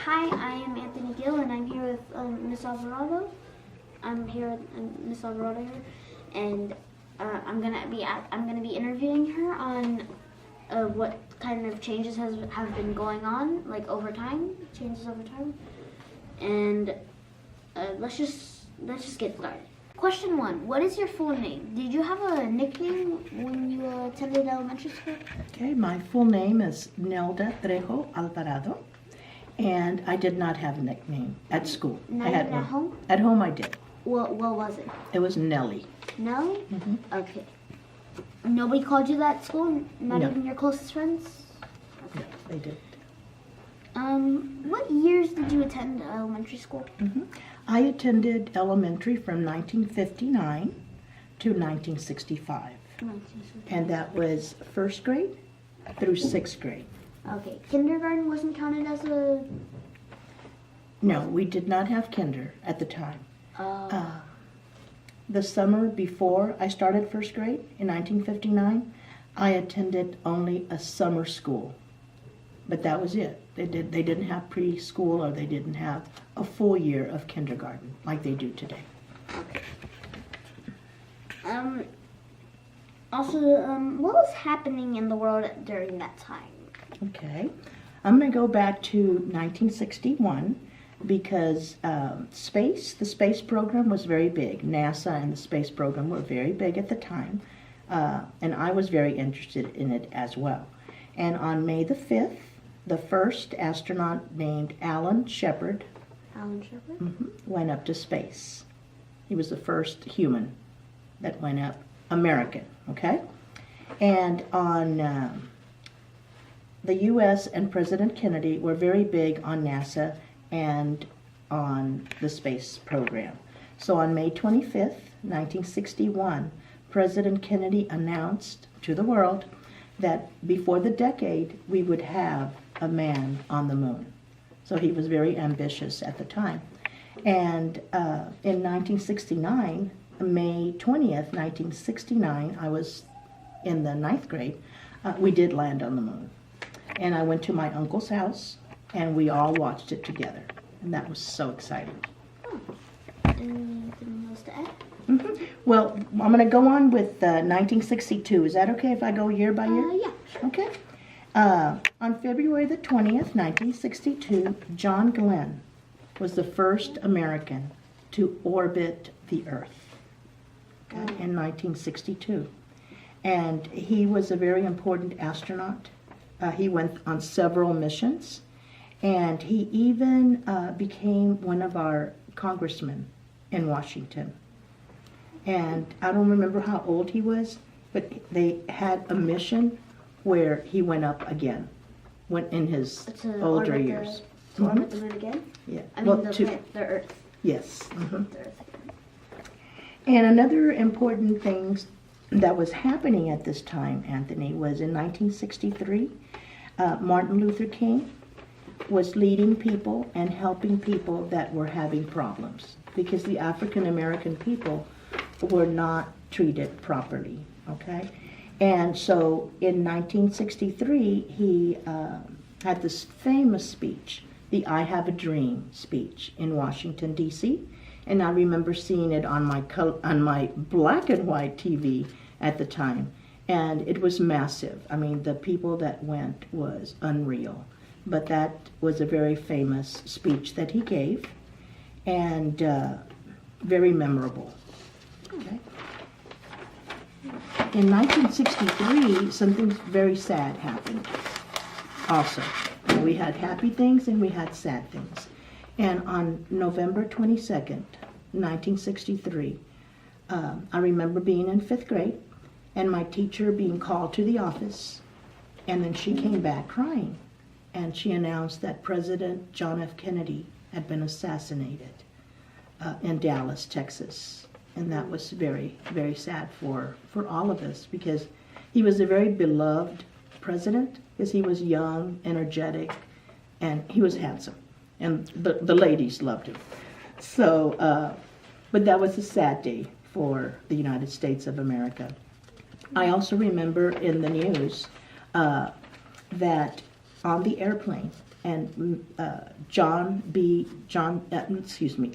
Hi, I am Anthony Gill, and I'm here with Miss Alvarado. I'm here with Miss Alvarado here, and I'm gonna be interviewing her on what kind of changes have been going on, like changes over time, and let's just get started. Question 1: What is your full name? Did you have a nickname when you attended elementary school? Okay, my full name is Nelda Trejo Alvarado, and I did not have a nickname at school. Not I had even at one. home? At home I did. What was it? It was Nelly. No? Mhm. Okay. Nobody called you that at school? Not No. even your closest friends? No, they did. What years did you attend elementary school? I attended elementary from 1959 to 1965, and that was first grade through sixth grade. Okay. Kindergarten wasn't counted as a... No, we did not have kinder at the time. Uh, The summer before I started first grade in 1959, I attended only a summer school. But that was it. They didn't have preschool, or they didn't have a full year of kindergarten like they do today. also, what was happening in the world during that time? Okay. I'm going to go back to 1961 because the space program was very big. NASA and the space program were very big at the time, and I was very interested in it as well. And on May the 5th, the first astronaut named Alan Shepard went up to space. He was the first human that went up, American, okay? And on the U.S. and President Kennedy were very big on NASA and on the space program. So on May 25th, 1961, President Kennedy announced to the world that before the decade, we would have a man on the moon. So he was very ambitious at the time. And in 1969, May 20th, 1969, I was in the ninth grade, we did land on the moon. And I went to my uncle's house, and we all watched it together. And that was so exciting. Anything else to add? Well, I'm going to go on with 1962. Is that okay if I go year by year? Yeah. Okay. On February the 20th, 1962, John Glenn was the first American to orbit the Earth, in 1962. And he was a very important astronaut. He went on several missions, and he even became one of our congressmen in Washington. And I don't remember how old he was, but they had a mission where he went up again, went in his older years. To orbit the moon again? Yeah. I mean, the Earth. Yes. The Earth. And another important thing that was happening at this time, Anthony, was in 1963, Martin Luther King was leading people and helping people that were having problems, because the African American people were not treated properly, okay? And so in 1963, he had this famous speech, the I Have a Dream speech in Washington, D.C., and I remember seeing it on my black and white TV at the time, and it was massive. I mean, the people that went was unreal. But that was a very famous speech that he gave, and very memorable. Okay. In 1963, something very sad happened also. We had happy things and we had sad things. And on November 22nd, 1963, I remember being in fifth grade and my teacher being called to the office, and then she came back crying, and she announced that President John F. Kennedy had been assassinated in Dallas, Texas. And that was very, very sad for all of us, because he was a very beloved president, because he was young, energetic, and he was handsome. And the ladies loved him. So, but that was a sad day for the United States of America. I also remember in the news that on the airplane, and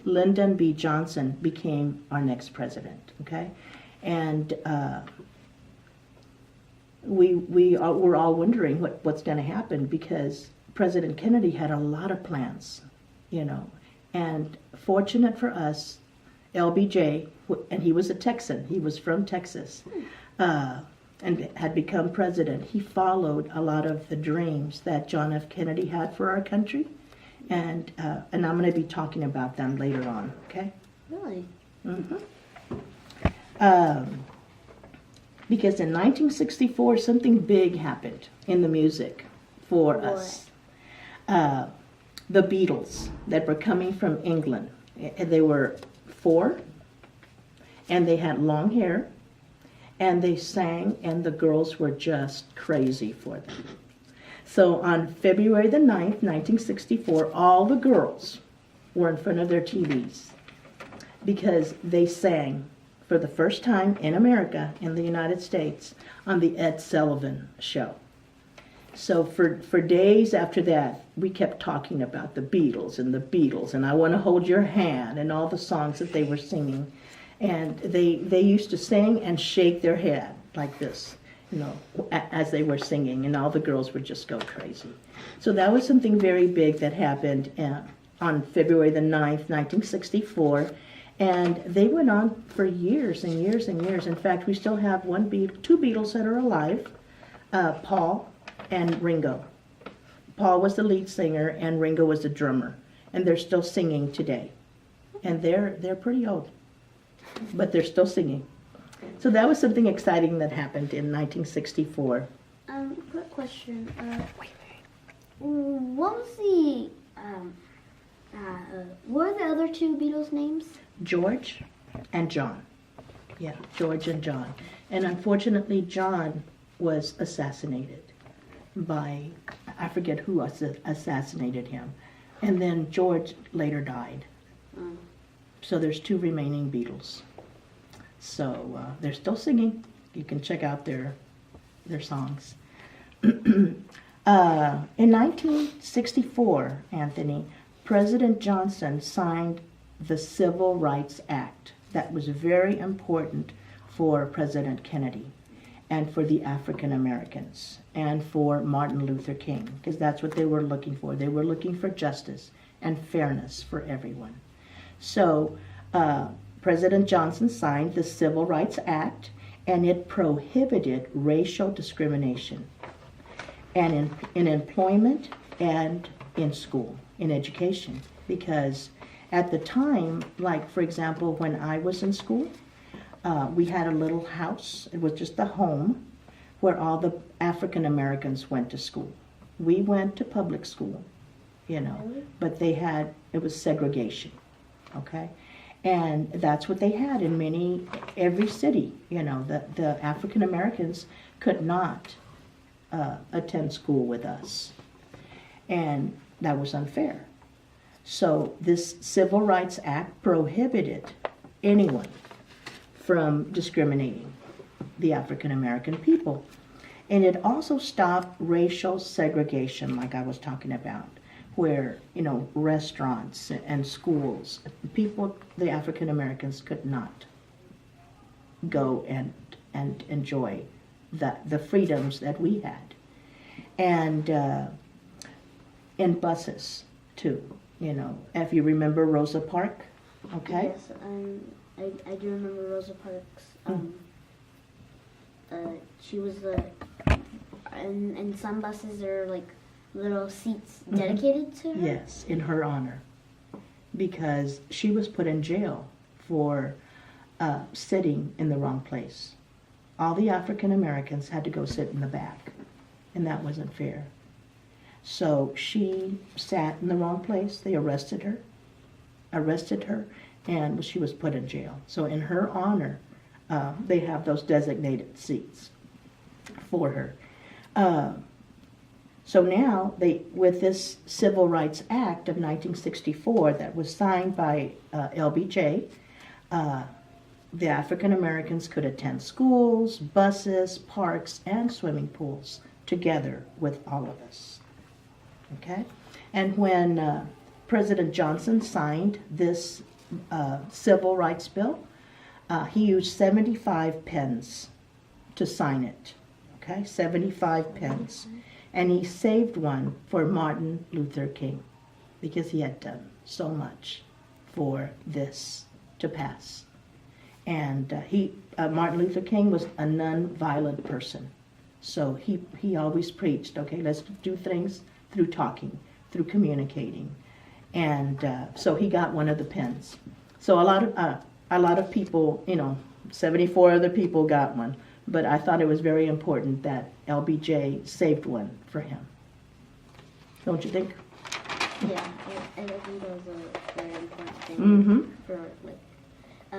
Lyndon B. Johnson became our next president. Okay, and we're all wondering what's going to happen, because President Kennedy had a lot of plans, and fortunate for us, LBJ, and he was a Texan, he was from Texas, and had become president. He followed a lot of the dreams that John F. Kennedy had for our country, and I'm going to be talking about them later on. Okay. Really? Mm-hmm. Because in 1964, something big happened in the music for us. The Beatles, that were coming from England. They were 4, and they had long hair, and they sang, and the girls were just crazy for them. So on February the 9th, 1964, all the girls were in front of their TVs because they sang for the first time in America, in the United States, on the Ed Sullivan Show. So for days after that, we kept talking about the Beatles, and I Want to Hold Your Hand, and all the songs that they were singing. And they used to sing and shake their head like this, as they were singing, and all the girls would just go crazy. So that was something very big that happened on February the 9th, 1964. And they went on for years and years and years. In fact, we still have two Beatles that are alive, Paul and Ringo. Paul was the lead singer and Ringo was the drummer, and they're still singing today. And they're pretty old, but they're still singing. So that was something exciting that happened in 1964. Quick question. What was the what are the other 2 Beatles names? George and John. Yeah, George and John. And unfortunately, John was assassinated by, I forget who assassinated him. And then George later died. So there's 2 remaining Beatles. So they're still singing. You can check out their songs. In 1964, Anthony, President Johnson signed the Civil Rights Act. That was very important for President Kennedy and for the African Americans and for Martin Luther King, because that's what they were looking for. They were looking for justice and fairness for everyone. So President Johnson signed the Civil Rights Act, and it prohibited racial discrimination and in employment and in school, in education, because at the time, like for example, when I was in school, we had a little house. It was just a home where all the African Americans went to school. We went to public school, but it was segregation, okay? And that's what they had in every city, the African Americans could not attend school with us. And that was unfair. So this Civil Rights Act prohibited anyone from discriminating the African American people. And it also stopped racial segregation, like I was talking about, where, restaurants and schools, the African Americans could not go and enjoy the freedoms that we had. And in buses, too. If you remember Rosa Parks, okay? Yes, I do remember Rosa Parks. She was in some buses there are like little seats dedicated to her. Yes, in her honor, because she was put in jail for sitting in the wrong place. All the African Americans had to go sit in the back, and that wasn't fair. So she sat in the wrong place. They arrested her, and she was put in jail. So in her honor, they have those designated seats for her. So now, with this Civil Rights Act of 1964 that was signed by LBJ, the African Americans could attend schools, buses, parks, and swimming pools together with all of us. Okay? And when President Johnson signed this civil rights bill, he used 75 pens to sign it. Okay? 75 pens. And he saved one for Martin Luther King because he had done so much for this to pass. And Martin Luther King was a non-violent person. So he always preached, okay, let's do things through talking, through communicating. And so he got one of the pens. So a lot of people, 74 other people got one. But I thought it was very important that LBJ saved one for him. Don't you think? Yeah, I think that was a very important thing Mm-hmm. for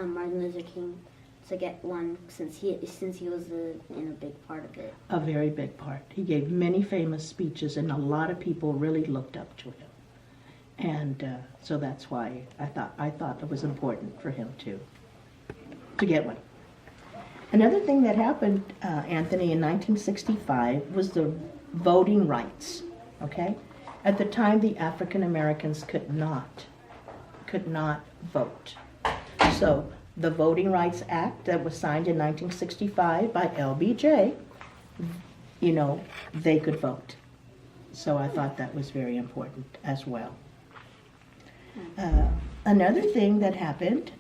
Martin Luther King to get one since he was a big part of it. A very big part. He gave many famous speeches, and a lot of people really looked up to him. And so that's why I thought it was important for him to get one. Another thing that happened, Anthony, in 1965 was the voting rights. Okay, at the time the African Americans could not vote. So the Voting Rights Act that was signed in 1965 by LBJ, they could vote. So I thought that was very important as well. Another thing that happened,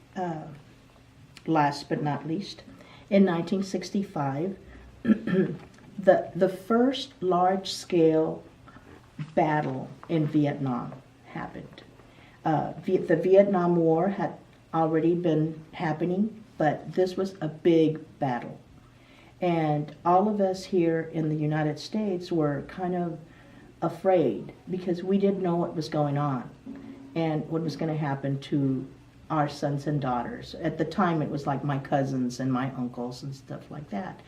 last but not least, in 1965, the first large-scale battle in Vietnam happened. The Vietnam War had already been happening, but this was a big battle. And all of us here in the United States were kind of afraid because we didn't know what was going on and what was going to happen to our sons and daughters. At the time, it was like my cousins and my uncles and stuff like that.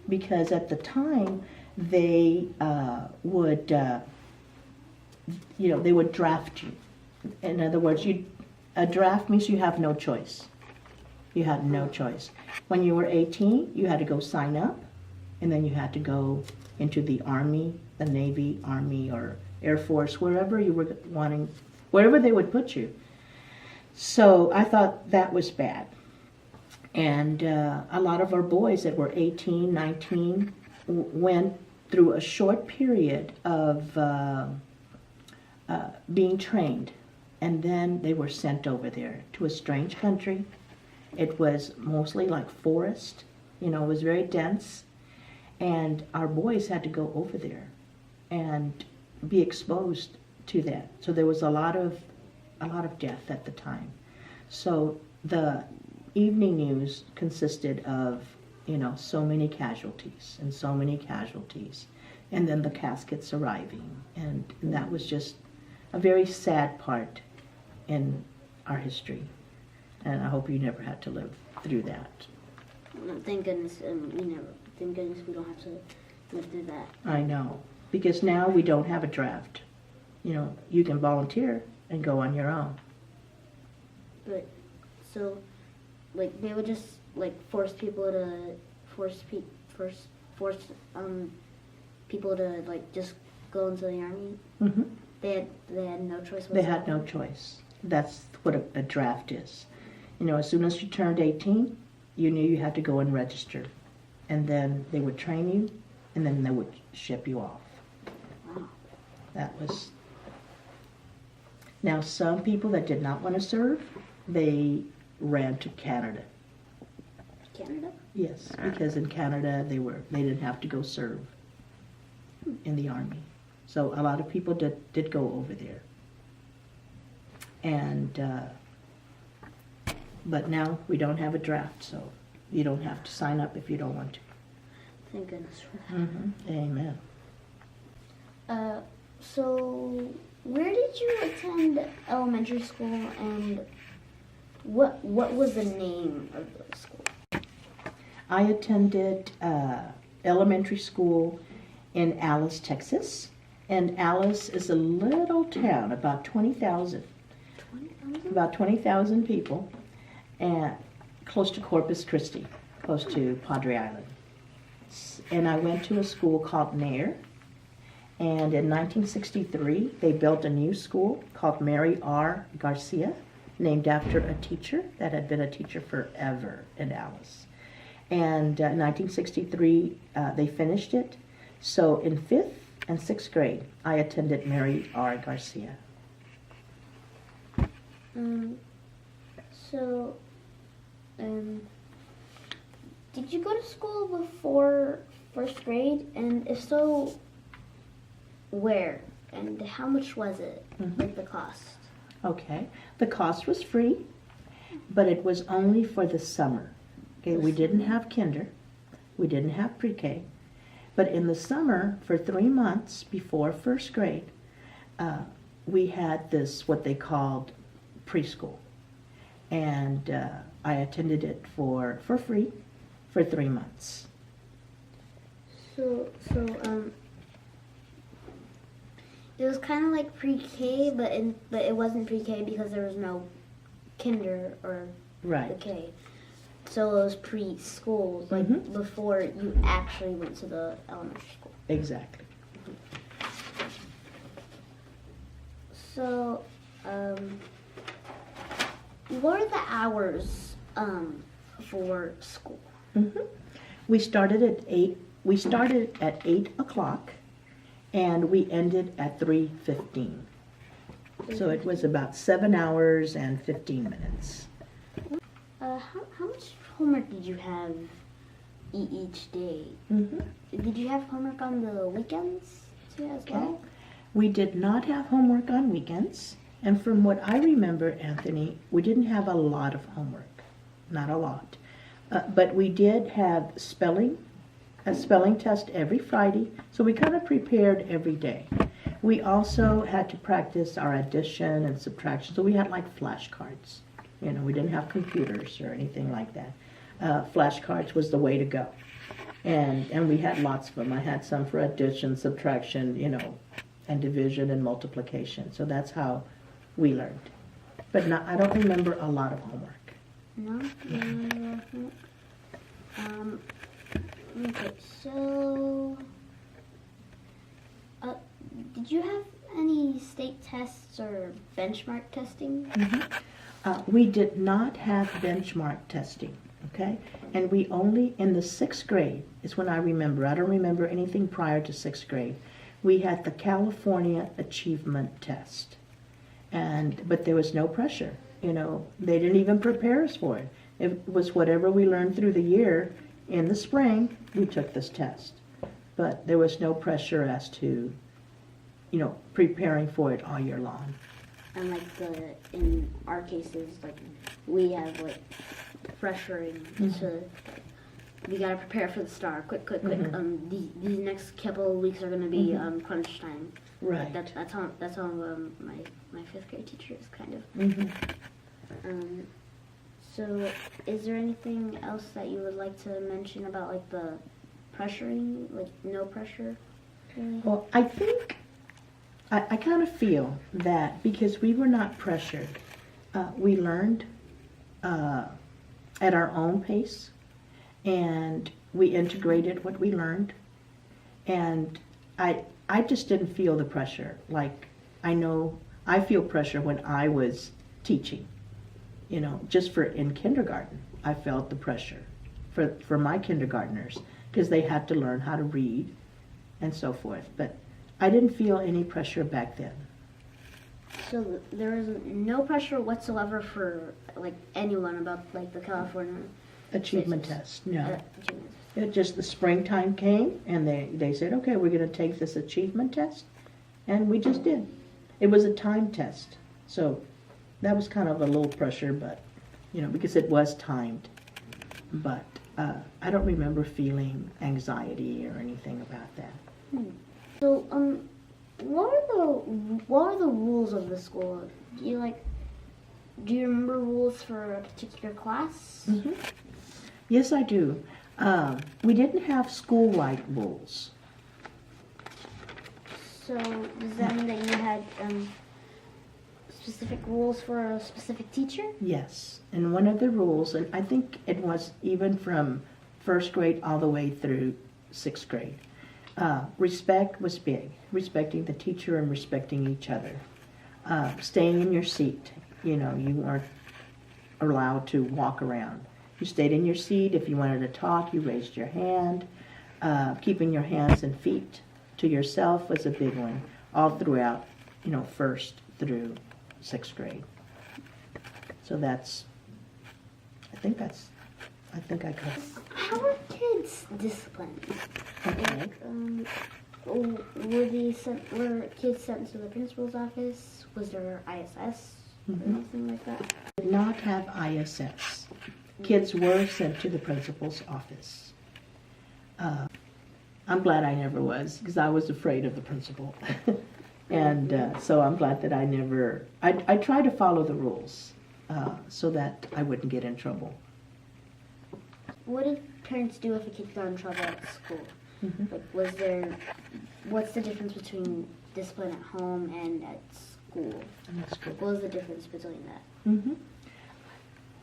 Because at the time, they would draft you. In other words, a draft means you have no choice. You had no choice. When you were 18, you had to go sign up, and then you had to go into the Army, the Navy, Army, or Air Force, wherever you were wanting, wherever they would put you. So I thought that was bad. And a lot of our boys that were 18, 19 went through a short period of being trained. And then they were sent over there to a strange country. It was mostly like forest. It was very dense. And our boys had to go over there and be exposed to that. So there was a lot of death at the time. So the evening news consisted of, so many casualties and so many casualties. And then the caskets arriving. And that was just a very sad part in our history. And I hope you never had to live through that. Thank goodness Thank goodness we don't have to live through that. I know. Because now we don't have a draft. You can volunteer and go on your own. But so, they would just force people to just go into the army. Mm-hmm. They had no choice whatsoever. They had no choice. That's what a draft is. As soon as you turned 18, you knew you had to go and register. And then they would train you, and then they would ship you off. Wow. That was... Now, some people that did not want to serve, they ran to Canada. Canada? Yes, because in Canada they didn't have to go serve in the army. So a lot of people did go over there. And but now we don't have a draft, so you don't have to sign up if you don't want to. Thank goodness for that. Mm-hmm. Amen. So where did you attend elementary school, and what was the name of the school? I attended elementary school in Alice, Texas. And Alice is a little town, about 20,000. 20,000? About 20,000 people, and close to Corpus Christi, close to Padre Island. And I went to a school called Nair, And in 1963, they built a new school called Mary R. Garcia, named after a teacher that had been a teacher forever in Alice. And in 1963, they finished it. So in 5th and 6th grade, I attended Mary R. Garcia. So, did you go to school before 1st grade? And if so, where? And how much was it, like the cost? Okay, the cost was free, but it was only for the summer. Okay, we didn't have kinder, we didn't have pre-K, but in the summer, for 3 months before 1st grade, we had this, what they called preschool. And I attended it for free for 3 months. So, it was kind of like pre-K, but it wasn't pre-K because there was no kinder or the Right. K. So it was preschool, like before you actually went to the elementary school. Exactly. So, what are the hours for school? We started at 8. We started at 8 o'clock, and we ended at 3:15. So it was about 7 hours and 15 minutes. How much homework did you have each day? Did you have homework on the weekends too as well? We did not have homework on weekends, and from what I remember, Anthony, we didn't have a lot of homework, not a lot. But we did have a spelling test every Friday, so we kind of prepared every day. We also had to practice our addition and subtraction, so we had like flashcards. You know, we didn't have computers or anything like that. Flashcards was the way to go. And we had lots of them. I had some for addition, subtraction, you know, and division and multiplication. So that's how we learned. But I don't remember a lot of homework. No? Okay, so did you have any state tests or benchmark testing? We did not have benchmark testing, okay? And we only, in the 6th grade, is when I remember. I don't remember anything prior to 6th grade. We had the California Achievement Test. But there was no pressure, you know. They didn't even prepare us for it. It was whatever we learned through the year. In the spring, we took this test. But there was no pressure as to, you know, preparing for it all year long. And in our cases, like we have like pressuring to, we gotta prepare for the star, quick. These next couple of weeks are gonna be crunch time. Right. That's how my 5th grade teacher is kind of. So, is there anything else that you would like to mention about like the pressuring, like no pressure? Really? Well, I think I kind of feel that because we were not pressured, we learned at our own pace, and we integrated what we learned, and I just didn't feel the pressure. Like, I know I feel pressure when I was teaching, you know, just in kindergarten, I felt the pressure for my kindergartners because they had to learn how to read and so forth. But I didn't feel any pressure back then. So there was no pressure whatsoever for like anyone about like the California Achievement test, no. achievement. It just the springtime came and they said, okay, we're going to take this achievement test, and we just did. It was a time test, so that was kind of a little pressure, but you know, because it was timed. But I don't remember feeling anxiety or anything about that. So what are the rules of the school? Do you remember rules for a particular class? Yes, I do. We didn't have school-wide rules. So does that mean that you had specific rules for a specific teacher? Yes, and one of the rules, and I think it was even from 1st grade all the way through 6th grade, Respect was big, respecting the teacher and respecting each other. Staying in your seat, you weren't allowed to walk around. You stayed in your seat. If you wanted to talk, you raised your hand. Keeping your hands and feet to yourself was a big one, all throughout, first through sixth grade. So I think I covered. How are kids disciplined? Okay. Were kids sent to the principal's office? Was there ISS or anything like that? Did not have ISS. Kids were sent to the principal's office. I'm glad I never was, because I was afraid of the principal. And so I'm glad that I tried to follow the rules so that I wouldn't get in trouble. What did parents do if a kid got in trouble at school? Mm-hmm. Like, what's the difference between discipline at home and at school? And that's good. What was the difference between that? Mm-hmm.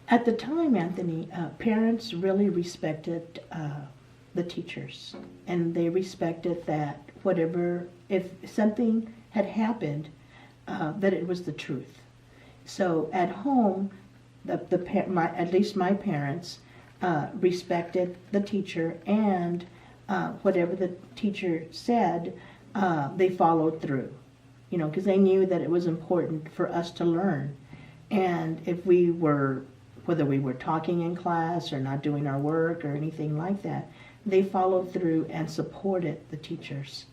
At the time, Anthony, parents really respected the teachers, and they respected that if something had happened, that it was the truth. So at home, at least my parents respected the teacher, and whatever the teacher said, they followed through. Because they knew that it was important for us to learn, and whether we were talking in class or not doing our work or anything like that, they followed through and supported the teachers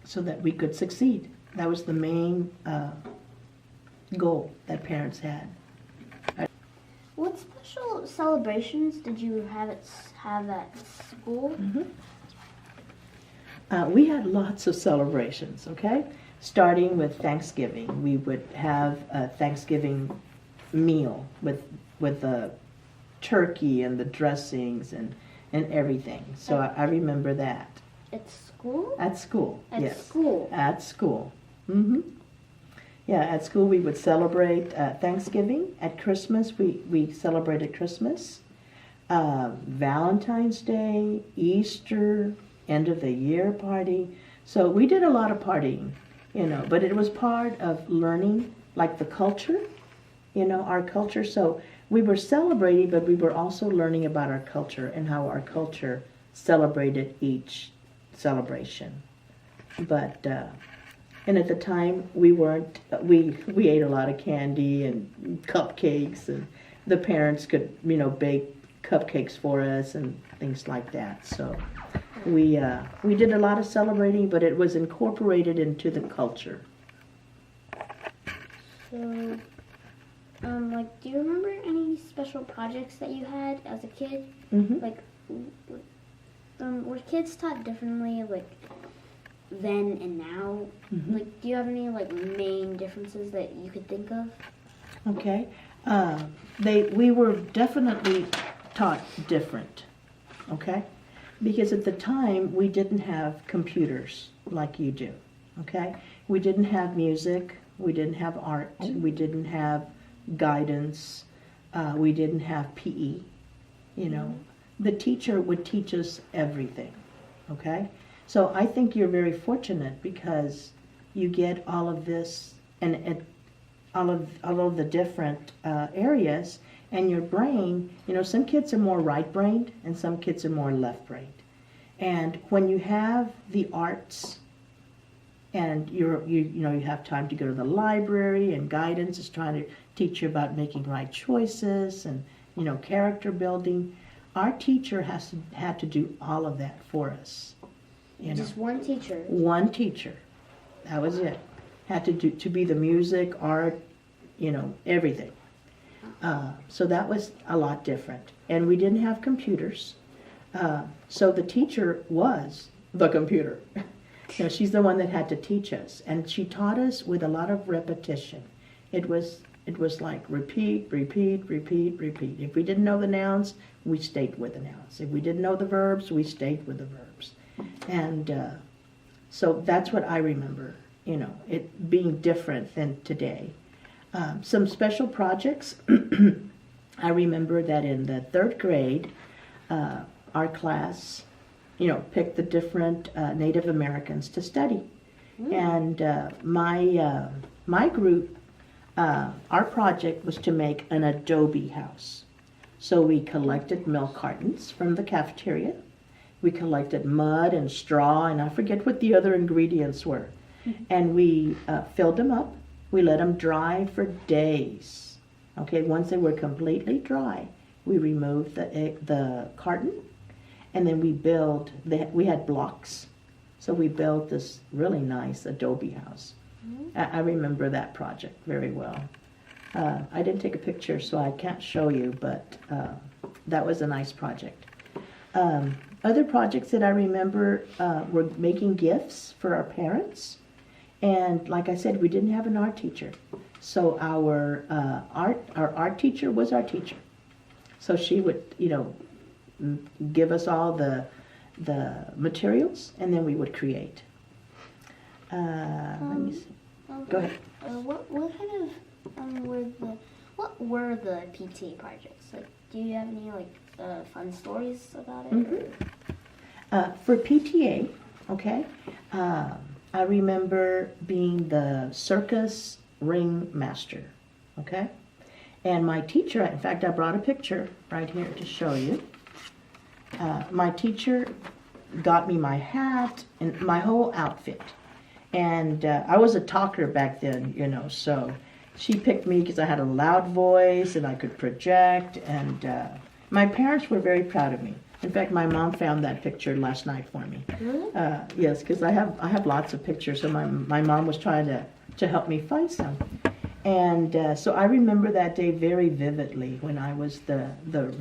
so that we could succeed. That was the main goal that parents had. What special celebrations did you have at school? Mm-hmm. We had lots of celebrations, okay? Starting with Thanksgiving. We would have a Thanksgiving meal with the turkey and the dressings and everything. So I remember that. At school? At school, yes. At school? At school. Mm-hmm. Yeah, at school we would celebrate Thanksgiving. At Christmas we celebrated Christmas. Valentine's Day, Easter, end of the year party. So we did a lot of partying, but it was part of learning, like the culture, our culture. So we were celebrating, but we were also learning about our culture and how our culture celebrated each celebration. But and at the time we ate a lot of candy and cupcakes, and the parents could bake cupcakes for us and things like that. So we did a lot of celebrating, but it was incorporated into the culture. So, do you remember any special projects that you had as a kid? Mm-hmm. Were kids taught differently, then and now? Mm-hmm. Do you have any, main differences that you could think of? Okay. We were definitely taught different, okay? Because at the time, we didn't have computers like you do, okay? We didn't have music, we didn't have art, we didn't have guidance, we didn't have PE, The teacher would teach us everything, okay? So I think you're very fortunate because you get all of this and all of the different areas, and your brain, some kids are more right-brained and some kids are more left-brained. And when you have the arts and you have time to go to the library, and guidance is trying to teach you about making right choices and character building, our teacher had to do all of that for us. Just one teacher? One teacher. That was it. Had to be the music, art, everything. So that was a lot different. And we didn't have computers. So the teacher was the computer. She's the one that had to teach us. And she taught us with a lot of repetition. It was like repeat, repeat, repeat, repeat. If we didn't know the nouns, we stayed with the nouns. If we didn't know the verbs, we stayed with the verbs. And so that's what I remember, it being different than today. Some special projects, I remember that in the third grade, our class pick the different Native Americans to study. And my group, our project was to make an adobe house. So we collected milk cartons from the cafeteria. We collected mud and straw, and I forget what the other ingredients were. And we filled them up. We let them dry for days. Okay, once they were completely dry, we removed the carton, and then we had blocks. So we built this really nice adobe house. I remember that project very well. I didn't take a picture, so I can't show you, but that was a nice project. Other projects that I remember were making gifts for our parents. And like I said, we didn't have an art teacher. So our art teacher was our teacher. So she would, give us all the materials, and then we would create. Let me see. Go ahead. What kind of what were the PTA projects? Like, do you have any fun stories about it? For PTA, okay, I remember being the circus ring master, okay? And my teacher, in fact, I brought a picture right here to show you. My teacher got me my hat and my whole outfit. And I was a talker back then, so she picked me because I had a loud voice and I could project. And my parents were very proud of me. In fact, my mom found that picture last night for me. Really? Yes, because I have lots of pictures, so my mom was trying to help me find some. And so I remember that day very vividly when I was the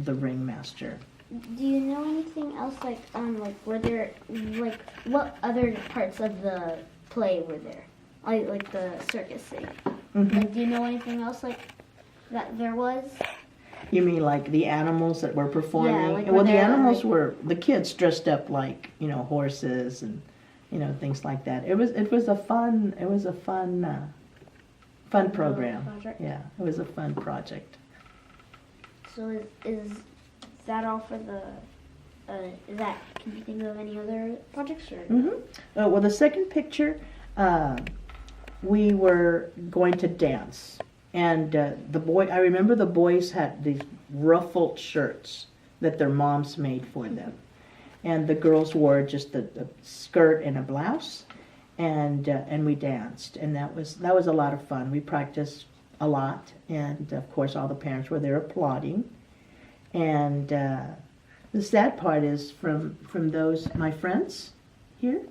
ringmaster. Do you know anything else were there what other parts of the play were there? Like the circus thing. Mm-hmm. Like, do you know anything else that there was? You mean like the animals that were performing? Yeah, Well, the animals were the kids dressed up like horses and things like that. It was a fun program. Project. Yeah, it was a fun project. So is that all for the? Can you think of any other projects or? Mm-hmm. Well, the second picture, we were going to dance. And I remember the boys had these ruffled shirts that their moms made for them. And the girls wore just a skirt and a blouse, and we danced. And that was a lot of fun. We practiced a lot, and of course all the parents were there applauding. And the sad part is from those, my friends here,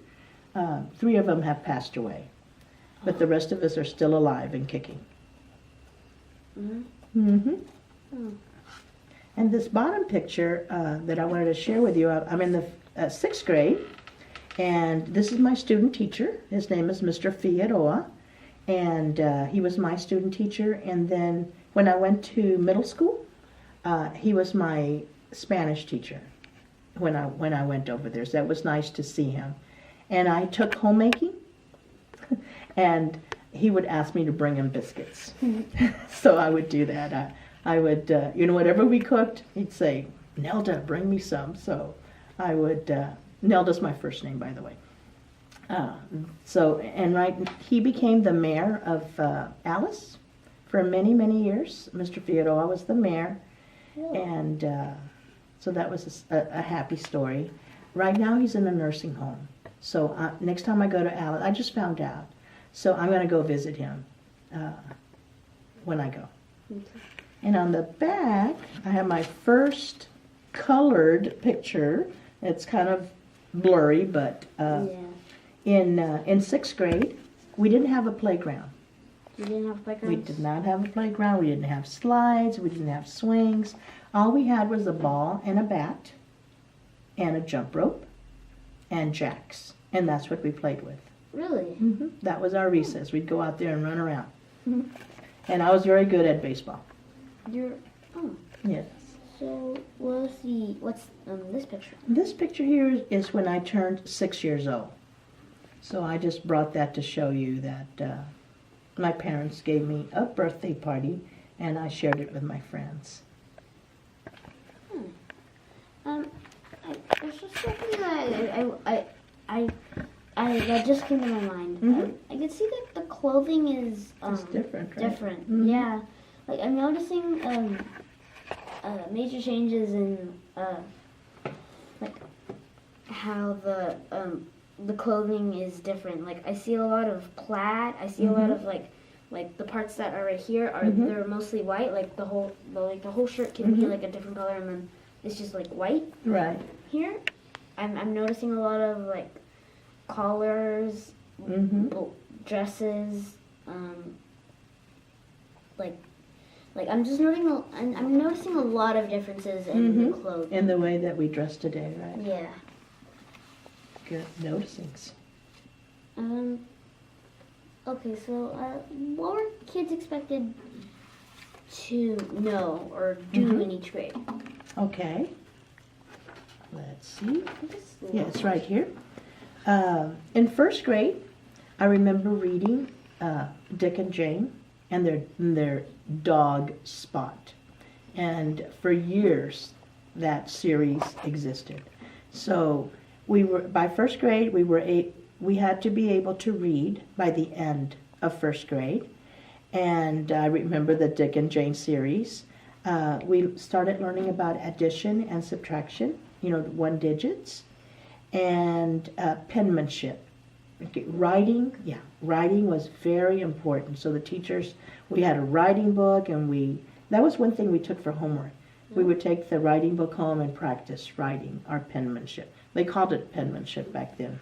3 of them have passed away. But the rest of us are still alive and kicking. Mm-hmm. And this bottom picture that I wanted to share with you, I'm in the 6th grade, and this is my student teacher. His name is Mr. Figueroa, and he was my student teacher. And then when I went to middle school, he was my Spanish teacher when I went over there. So that was nice to see him. And I took homemaking, and he would ask me to bring him biscuits. So I would do that. I would, whatever we cooked, he'd say, Nelda, bring me some. So I would, Nelda's my first name, by the way. He became the mayor of Alice for many, many years. Mr. Figueroa was the mayor. Really? And so that was a happy story. Right now he's in a nursing home. So next time I go to Alice, I just found out. So I'm going to go visit him when I go. Okay. And on the back, I have my first colored picture. It's kind of blurry, but in 6th grade, we didn't have a playground. You didn't have playgrounds? We did not have a playground. We didn't have slides. We didn't have swings. All we had was a ball and a bat and a jump rope and jacks. And that's what we played with. Really? Mm-hmm. That was our recess. We'd go out there and run around. And I was very good at baseball. Yes. So what's this picture? This picture here is when I turned 6 years old. So I just brought that to show you that my parents gave me a birthday party, and I shared it with my friends. There's just something that that just came to my mind. Mhm. I can see that the clothing is It's different, right? different. Mhm. Yeah, like I'm noticing major changes in like how the clothing is different. Like I see a lot of plaid. I see a lot of like the parts that are right here are Mhm. they're mostly white. Like the whole shirt can be Mhm. like a different color, and then it's just like white Right. here. I'm noticing a lot of like collars, Mhm. dresses, like I'm just noticing I'm noticing a lot of differences in the Mhm. clothing. In the way that we dress today, right? Yeah. Good noticings. Okay, so what were kids expected to know or do Mhm. in each grade? Okay. Let's see. This is Yeah, it's right here. In first grade, I remember reading Dick and Jane and their dog Spot, and for years that series existed. So we were by first grade we had to be able to read by the end of first grade, and I remember the Dick and Jane series. We started learning about addition and subtraction, one digits, and penmanship. Okay, writing was very important. So the teachers, we had a writing book, and that was one thing we took for homework. We would take the writing book home and practice writing our penmanship. They called it penmanship back then.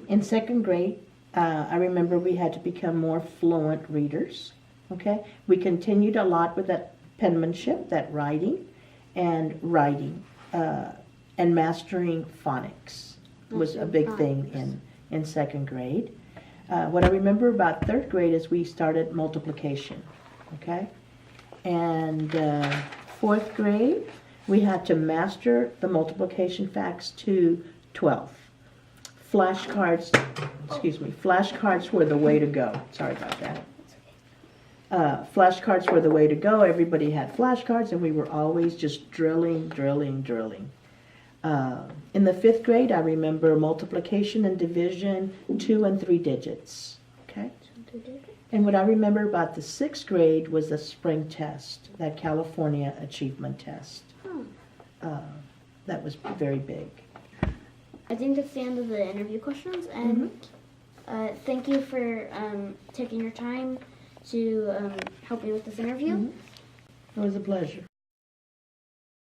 In second grade, I remember we had to become more fluent readers. Okay, we continued a lot with that penmanship, that writing, and and mastering phonics was a big thing in second grade. What I remember about third grade is we started multiplication. Okay, and fourth grade we had to master the multiplication facts to 12. Flashcards were the way to go. Sorry about that. Flashcards were the way to go. Everybody had flashcards, and we were always just drilling. In the fifth grade, I remember multiplication and division, 2 and 3 digits. Okay. And what I remember about the sixth grade was the spring test, that California Achievement Test. That was very big. I think that's the end of the interview questions, and thank you for taking your time to help me with this interview. It was a pleasure.